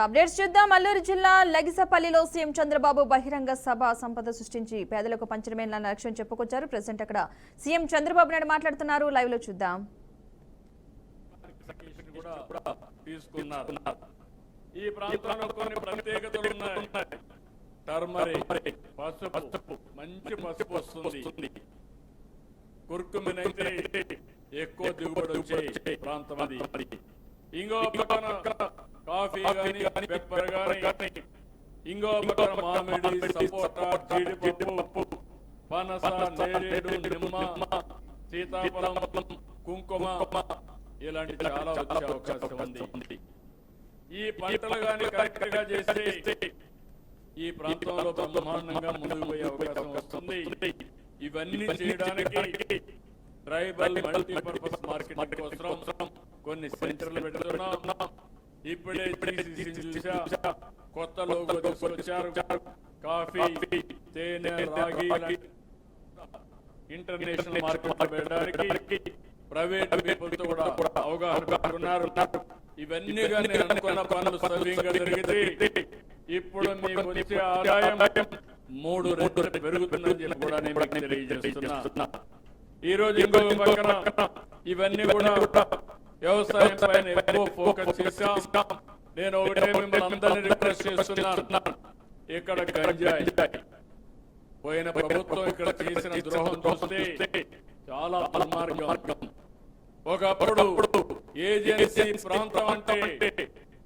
Updates చూద్దాం. అల్లూరు జిల్లా లగిసపల్లిలో CM Chandrababu బహిరంగ సభ సంపద సృష్టించి పేదలకు పంచడమేన లక్ష్యం చెప్పుకొచ్చారు. ప్రెసిడెంట్ అక్కడ సీఎం చంద్రబాబు నాయుడు మాట్లాడుతున్నారు. లైవ్ లో చూద్దాం. ఈ ప్రాంతంలో కొన్ని ప్రత్యేకతలు ఉన్నాయి. టర్మరిక్ పసుపు, మంచి పసుపు వస్తుంది. కుర్కుమినైతే ఎక్కువ దిగుబడి వచ్చే ప్రాంతం అది. ఇంకో పక్కన కాఫీ గాని పెప్పర్ గాని, ఇంకో పక్కన మామిడి, సపోటా, జీడిపప్పు, పనస, నేరేడు, నిమ్మ, సీతాఫలం, కుంకుమ ఇలాంటి చాలా వచ్చే అవకాశం ఉంది. ఈ పంటలు గాని కరెక్ట్ గా చేస్తే ఈ ప్రాంతంలో బ్రహ్మాండంగా ముందుకు పోయే అవకాశం వస్తుంది. ఇవన్నీ చేయడానికి ట్రైబల్ మల్టీపర్పస్ మార్కెట్ కోసం కొన్ని సెంటర్లు పెడుతున్నాం. ఇప్పుడే చూసా, కొత్త లోగో తీసుకొచ్చారు. కాఫీ, తేనె, రాగి ఇంటర్నేషనల్ మార్కెట్ పెట్టడానికి ప్రైవేట్ పీపుల్తో కూడా అవగాహన పెట్టుకున్నారు. ఇవన్నీ కానీ నేను అనుకున్న పనులు సవ్యంగా జరిగితే ఇప్పుడు మీకు వచ్చే ఆదాయం 3 రెట్లు పెరుగుతుందని చెప్పి కూడా నేను మీకు తెలియజేస్తున్నా. ఈ రోజు ఇంకో పక్కన ఇవన్నీ కూడా వ్యవసాయం పైన ఎక్కువ ఫోకస్ చేశాం. నేను ఒకటే మిమ్మల్ని అందరినీ రిక్వెస్ట్ చేస్తున్నాను. ఇక్కడ గంజాయి పోయిన ప్రభుత్వం ఇక్కడ చేసిన ద్రోహం చూస్తే చాలా దుర్మార్గం. ఒకప్పుడు ఏజెన్సీ ప్రాంతం అంటే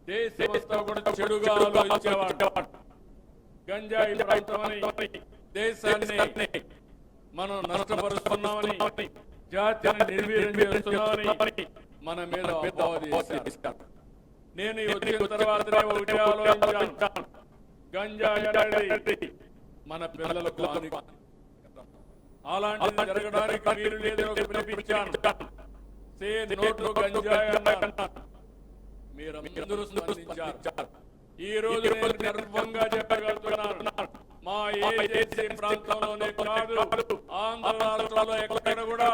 దేశమంతా కూడా చెడుగా ఆలోచించేవాడు. గంజాయి ప్రాంతం అని దేశాన్ని మనం నష్టపరుస్తున్నామని, జాతిని నిర్వీర్యం చేస్తున్నామని మన మీద అపవాదు చేశారు. నేను వచ్చిన తర్వాతనే ఒకటి ఆలోచించాను, గంజాయి అనేది మన పిల్లలకు అలాంటిది జరగడానికి వీలు లేదని ఒక పిలిపించాను. నోట్లో గంజాయి అన్నారు. మీరందరూ స్పందించారు. ఈ రోజు నేను గర్వంగా చెప్పగలుగుతున్నాను, మా ఏజెన్సీ ప్రాంతంలోనే కాదు, ఆంధ్ర రాష్ట్రంలో ఎక్కడ కూడా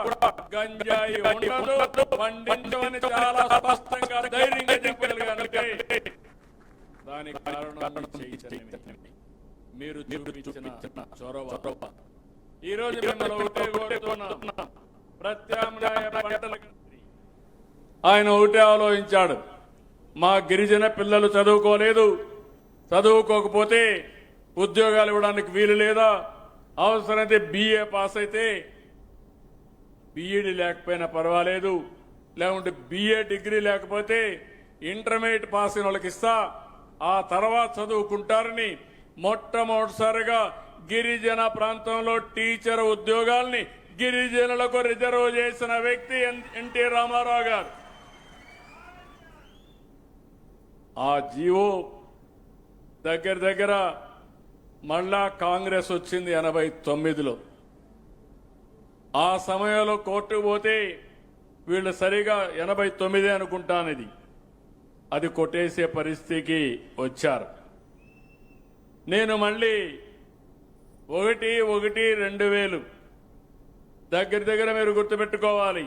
గంజాయి ఉండదు, పండించమని చాలా స్పష్టంగా ధైర్యంగా చెప్పగలిగాను. దానికి కారణం మీరు చూపించిన చొరవ. ఈ రోజు మిమ్మల్ని ఒకటే కోరుతున్నా, ప్రత్యామ్నాయ పంటల ఆయన ఒకటే ఆలోచించాడు. మా గిరిజన పిల్లలు చదువుకోలేదు, చదువుకోకపోతే ఉద్యోగాలు ఇవ్వడానికి వీలు లేదా, అవసరమైతే BA పాస్ అయితే BEd లేకపోయినా పర్వాలేదు, లేకుంటే BA డిగ్రీ లేకపోతే ఇంటర్మీడియట్ పాస్ అయిన వాళ్ళకి ఇస్తా, ఆ తర్వాత చదువుకుంటారని మొట్టమొదటిసారిగా గిరిజన ప్రాంతంలో టీచర్ ఉద్యోగాల్ని గిరిజనులకు రిజర్వ్ చేసిన వ్యక్తి ఎన్టీ రామారావు గారు. ఆ జీవో దగ్గర మళ్ళా కాంగ్రెస్ వచ్చింది 89లో. ఆ సమయంలో కోర్టుకు పోతే వీళ్ళు సరిగా 89 అనుకుంటానిది, అది కొట్టేసే పరిస్థితికి వచ్చారు. నేను మళ్ళీ 1/1/2000 దగ్గర మీరు గుర్తుపెట్టుకోవాలి,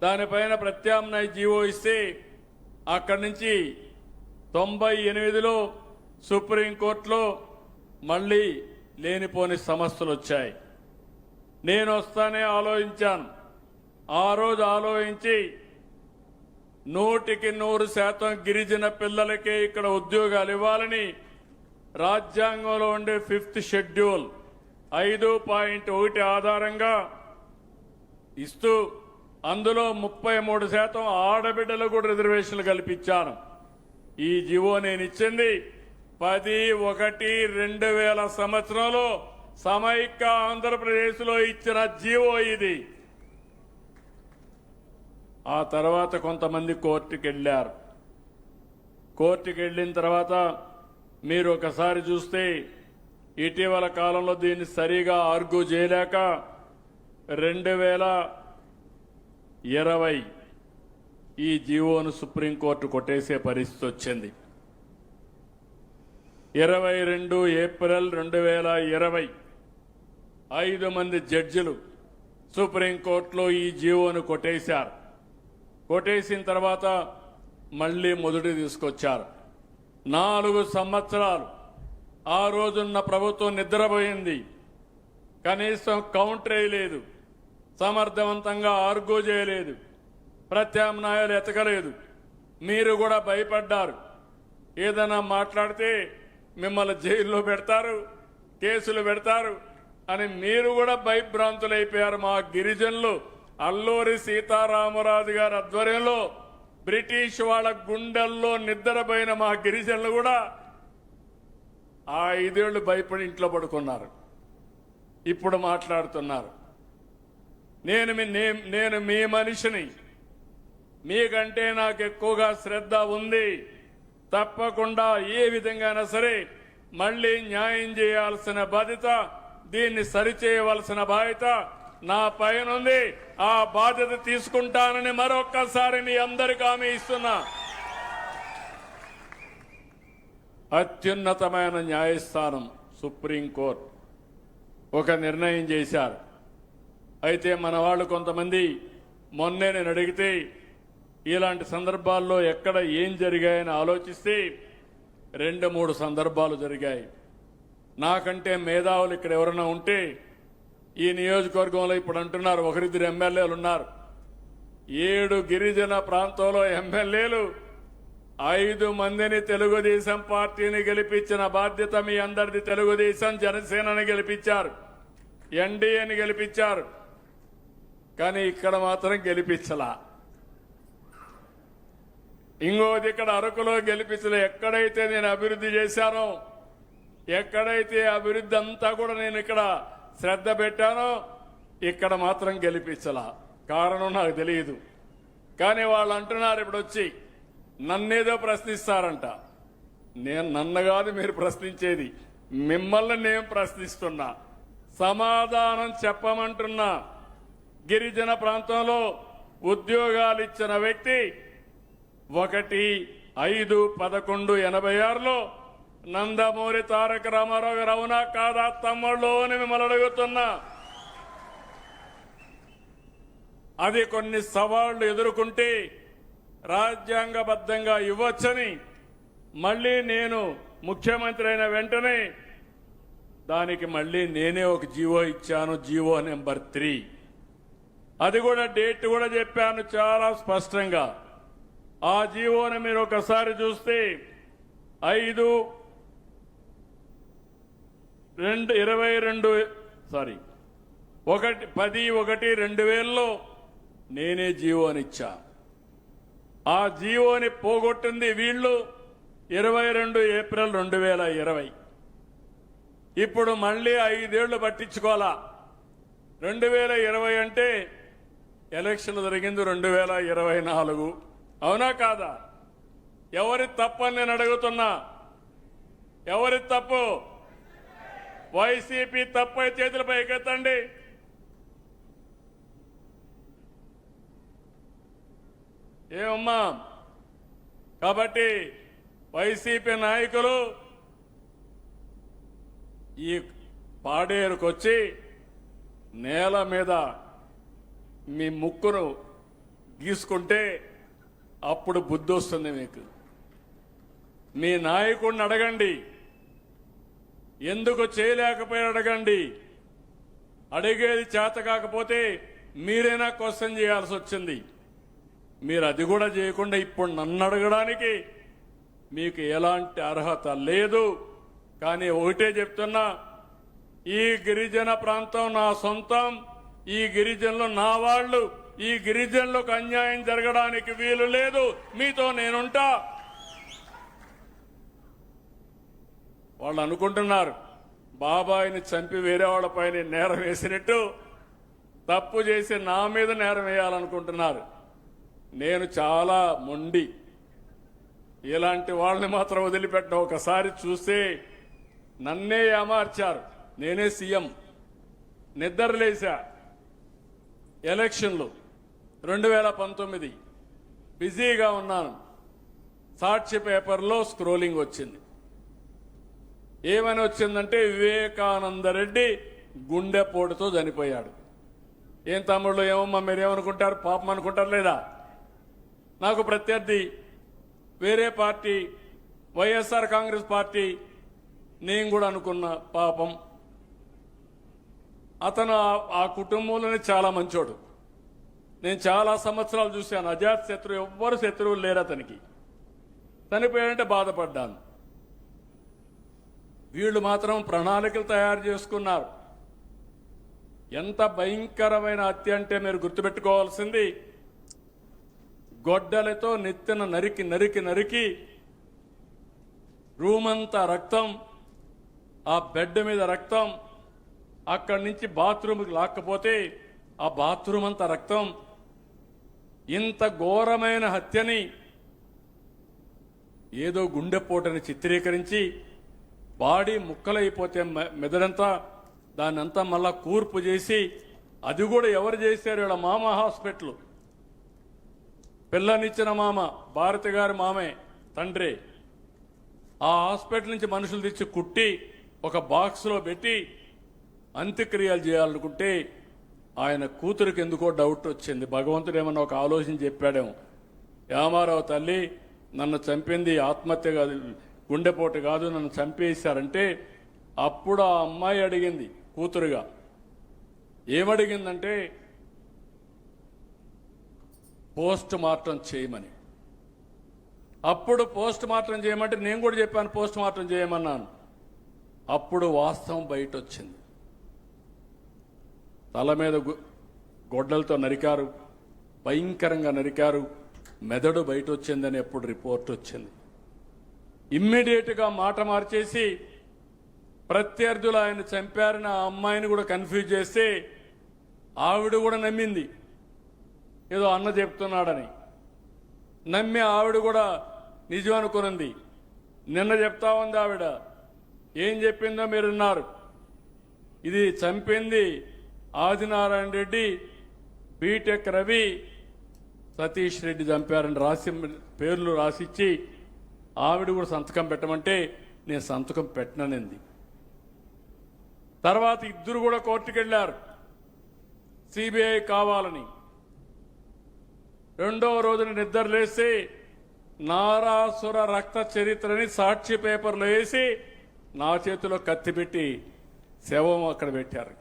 దానిపైన ప్రత్యామ్నాయ జీవో ఇస్తే అక్కడి నుంచి 98లో సుప్రీంకోర్టులో మళ్ళీ లేనిపోని సమస్యలు వచ్చాయి. నేను వస్తానే ఆలోచించాను. ఆ రోజు ఆలోచించి 100% గిరిజన పిల్లలకే ఇక్కడ ఉద్యోగాలు ఇవ్వాలని రాజ్యాంగంలో ఉండే 5th షెడ్యూల్ 5.1 ఆధారంగా ఇస్తూ అందులో 33% ఆడబిడ్డలు కూడా రిజర్వేషన్లు కల్పించాను. ఈ జీవో నేను ఇచ్చింది 10/1/2000 సంవత్సరంలో సమైక్య ఆంధ్రప్రదేశ్లో ఇచ్చిన జీవో ఇది. ఆ తర్వాత కొంతమంది కోర్టుకు వెళ్ళారు. కోర్టుకు వెళ్ళిన తర్వాత మీరు ఒకసారి చూస్తే ఇటీవల కాలంలో దీన్ని సరిగా ఆర్గ్యూ చేయలేక 2020 ఈ జీవోను సుప్రీంకోర్టు కొట్టేసే పరిస్థితి వచ్చింది. 22 ఏప్రిల్ 2020 5 మంది జడ్జిలు సుప్రీంకోర్టులో ఈ జీవోను కొట్టేశారు. కొట్టేసిన తర్వాత మళ్ళీ మొదటి తీసుకొచ్చారు. 4 సంవత్సరాలు ఆ రోజున్న ప్రభుత్వం నిద్రపోయింది. కనీసం కౌంటర్ వేయలేదు, సమర్థవంతంగా ఆర్గూ చేయలేదు, ప్రత్యామ్నాయాలు ఎతకలేదు. మీరు కూడా భయపడ్డారు. ఏదైనా మాట్లాడితే మిమ్మల్ని జైల్లో పెడతారు, కేసులు పెడతారు అని మీరు కూడా భయభ్రాంతులైపోయారు. మా గిరిజనులు అల్లూరి సీతారామరాజు గారి ఆధ్వర్యంలో బ్రిటిష్ వాళ్ళ గుండెల్లో నిద్రపోయిన మా గిరిజనులు కూడా ఆ 5 ఏళ్లు భయపడి ఇంట్లో పడుకున్నారు. ఇప్పుడు మాట్లాడుతున్నారు. నేను మీ మనిషిని, మీకంటే నాకు ఎక్కువగా శ్రద్ధ ఉంది. తప్పకుండా ఏ విధంగానైనా సరే మళ్ళీ న్యాయం చేయాల్సిన బాధ్యత, దీన్ని సరిచేయవలసిన బాధ్యత నా పైన ఉంది. ఆ బాధ్యత తీసుకుంటానని మరొక్కసారి మీ అందరికీ హామీ ఇస్తున్నా. అత్యున్నతమైన న్యాయస్థానం సుప్రీంకోర్టు ఒక నిర్ణయం చేశారు. అయితే మన వాళ్ళు కొంతమంది మొన్నే నేను అడిగితే ఇలాంటి సందర్భాల్లో ఎక్కడ ఏం జరిగాయని ఆలోచిస్తే 2-3 సందర్భాలు జరిగాయి. నాకంటే మేధావులు ఇక్కడ ఎవరైనా ఉంటే ఈ నియోజకవర్గంలో ఇప్పుడు అంటున్నారు 1-2 ఎమ్మెల్యేలు ఉన్నారు. 7 గిరిజన ప్రాంతంలో ఎమ్మెల్యేలు 5 మందిని తెలుగుదేశం పార్టీని గెలిపించిన బాధ్యత మీ అందరిది. తెలుగుదేశం జనసేనని గెలిపించారు, ఎన్డీఏని గెలిపించారు, కానీ ఇక్కడ మాత్రం గెలిపించలా. ఇంకోది ఇక్కడ అరకులో గెలిపించలే. ఎక్కడైతే నేను అభివృద్ధి చేశానో, ఎక్కడైతే అభివృద్ధి అంతా కూడా నేను ఇక్కడ శ్రద్ధ పెట్టానో ఇక్కడ మాత్రం గెలిపించలా. కారణం నాకు తెలియదు. కానీ వాళ్ళు అంటున్నారు ఇప్పుడు వచ్చి నన్నేదో ప్రశ్నిస్తారంట. నన్ను కాదు మీరు ప్రశ్నించేది, మిమ్మల్ని నేను ప్రశ్నిస్తున్నా. సమాధానం చెప్పమంటున్నా. గిరిజన ప్రాంతంలో ఉద్యోగాలు ఇచ్చిన వ్యక్తి 1-5-11-86లో నందమూరి తారక రామారావు గారు. అవునా కాదా తమ్ముళ్ళు అని మిమ్మల్ని అడుగుతున్నా. అది కొన్ని సవాళ్లు ఎదుర్కొంటే రాజ్యాంగబద్ధంగా ఇవ్వచ్చని మళ్ళీ నేను ముఖ్యమంత్రి అయిన వెంటనే దానికి మళ్ళీ నేనే ఒక జీవో ఇచ్చాను, జీవో నెంబర్ 3. అది కూడా డేట్ కూడా చెప్పాను చాలా స్పష్టంగా. ఆ జీవోని మీరు ఒకసారి చూస్తే 10-1-2000లో నేనే జీవోనిచ్చా. ఆ జీవోని పోగొట్టింది వీళ్ళు 22 ఏప్రిల్ 2020. ఇప్పుడు మళ్ళీ 5 ఏళ్లు పట్టించుకోవాలా. 2020 అంటే ఎలక్షన్ జరిగింది 2024. అవునా కాదా? ఎవరి తప్పని నేను అడుగుతున్నా. ఎవరి తప్పు? వైసీపీ తప్పు అయితే చేతులపై ఎక్కెత్తండి. ఏమమ్మా? కాబట్టి వైసీపీ నాయకులు ఈ పాడేరుకొచ్చి నేల మీద మీ ముక్కును గీసుకుంటే అప్పుడు బుద్ధి వస్తుంది మీకు. మీ నాయకుడిని అడగండి, ఎందుకు చేయలేకపోయారు అడగండి. అడిగేది చేత కాకపోతే మీరైనా క్వశ్చన్ చేయాల్సి వచ్చింది. మీరు అది కూడా చేయకుండా ఇప్పుడు నన్ను అడగడానికి మీకు ఎలాంటి అర్హత లేదు. కానీ ఒకటే చెప్తున్నా, ఈ గిరిజన ప్రాంతం నా సొంతం, ఈ గిరిజనులు నా వాళ్ళు, ఈ గిరిజనులకు అన్యాయం జరగడానికి వీలు లేదు. మీతో నేనుంటా. వాళ్ళు అనుకుంటున్నారు బాబాయిని చంపి వేరే వాళ్ళపైన నేరం వేసినట్టు తప్పు చేసి నా మీద నేరం వేయాలనుకుంటున్నారు. నేను చాలా మొండి. ఇలాంటి వాళ్ళని మాత్రం వదిలిపెట్ట. ఒకసారి చూస్తే నన్నే ఏమార్చారు. నేనే సీఎం, నిద్రలేశా. ఎలక్షన్లు 2019 బిజీగా ఉన్నాను. సాక్షి పేపర్లో స్క్రోలింగ్ వచ్చింది. ఏమని వచ్చిందంటే వివేకానంద రెడ్డి గుండెపోటుతో చనిపోయాడు. ఏం తమ్ముళ్ళు, ఏమమ్మా మీరేమనుకుంటారు? పాపం అనుకుంటారు లేదా? నాకు ప్రత్యర్థి వేరే పార్టీ వైఎస్ఆర్ కాంగ్రెస్ పార్టీ నేను కూడా అనుకున్న పాపం అతను ఆ కుటుంబంలోనే చాలా మంచోడు. నేను చాలా సంవత్సరాలు చూశాను. అజాత్ శత్రువు, ఎవ్వరు శత్రువులు లేరు అతనికి. చనిపోయాడంటే బాధపడ్డాను. వీళ్ళు మాత్రం ప్రణాళికలు తయారు చేసుకున్నారు. ఎంత భయంకరమైన హత్య అంటే మీరు గుర్తుపెట్టుకోవాల్సింది, గొడ్డలతో నెత్తిన నరికి నరికి నరికి రూమంతా రక్తం, ఆ బెడ్ మీద రక్తం, అక్కడి నుంచి బాత్రూమ్కి లాక్కపోతే ఆ బాత్రూమ్ అంతా రక్తం. ఇంత ఘోరమైన హత్యని ఏదో గుండెపోటని చిత్రీకరించి బాడీ ముక్కలైపోతే మెదడంతా దాన్నంతా మళ్ళా కూర్పు చేసి, అది కూడా ఎవరు చేశారు? వీళ్ళ మామ హాస్పిటల్, పిల్లనిచ్చిన మామ, భారతి గారి మామే, తండ్రి. ఆ హాస్పిటల్ నుంచి మనుషులు తెచ్చి కుట్టి ఒక బాక్స్లో పెట్టి అంత్యక్రియలు చేయాలనుకుంటే ఆయన కూతురికి ఎందుకో డౌట్ వచ్చింది. భగవంతుడు ఏమన్నా ఒక ఆలోచన చెప్పాడేమో, యామారావు తల్లి నన్ను చంపింది ఆత్మహత్య కాదు, గుండెపోటు కాదు, నన్ను చంపేశారంటే అప్పుడు ఆ అమ్మాయి అడిగింది కూతురుగా, ఏమడిగిందంటే పోస్ట్ మార్టం చేయమని. అప్పుడు పోస్ట్ మార్టం చేయమంటే నేను కూడా చెప్పాను పోస్ట్ మార్టం చేయమన్నాను. అప్పుడు వాస్తవం బయట వచ్చింది. తల మీద గొడ్డలతో నరికారు, భయంకరంగా నరికారు, మెదడు బయట వచ్చిందని ఎప్పుడు రిపోర్ట్ వచ్చింది. ఇమ్మీడియట్గా మాట మార్చేసి ప్రత్యర్థులు ఆయన చంపారని ఆ అమ్మాయిని కూడా కన్ఫ్యూజ్ చేస్తే ఆవిడ కూడా నమ్మింది, ఏదో అన్న చెప్తున్నాడని నమ్మి ఆవిడ కూడా నిజం అనుకున్నది. నిన్న చెప్తా ఉంది ఆవిడ, ఏం చెప్పిందో మీరు విన్నారు. ఇది చంపింది ఆదినారాయణ రెడ్డి, బీటెక్ రవి, సతీష్ రెడ్డి చంపారని రాసి పేర్లు రాసిచ్చి ఆవిడ కూడా సంతకం పెట్టమంటే నేను సంతకం పెట్టననింది. తర్వాత ఇద్దరు కూడా కోర్టుకు వెళ్ళారు సిబిఐ కావాలని. రెండో రోజున నిద్రలేసి నారాసుర రక్త చరిత్రని సాక్షి పేపర్లో వేసి నా చేతిలో కత్తి పెట్టి శవం అక్కడ పెట్టారు.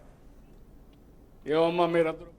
ఏమమ్మా మీరందరూ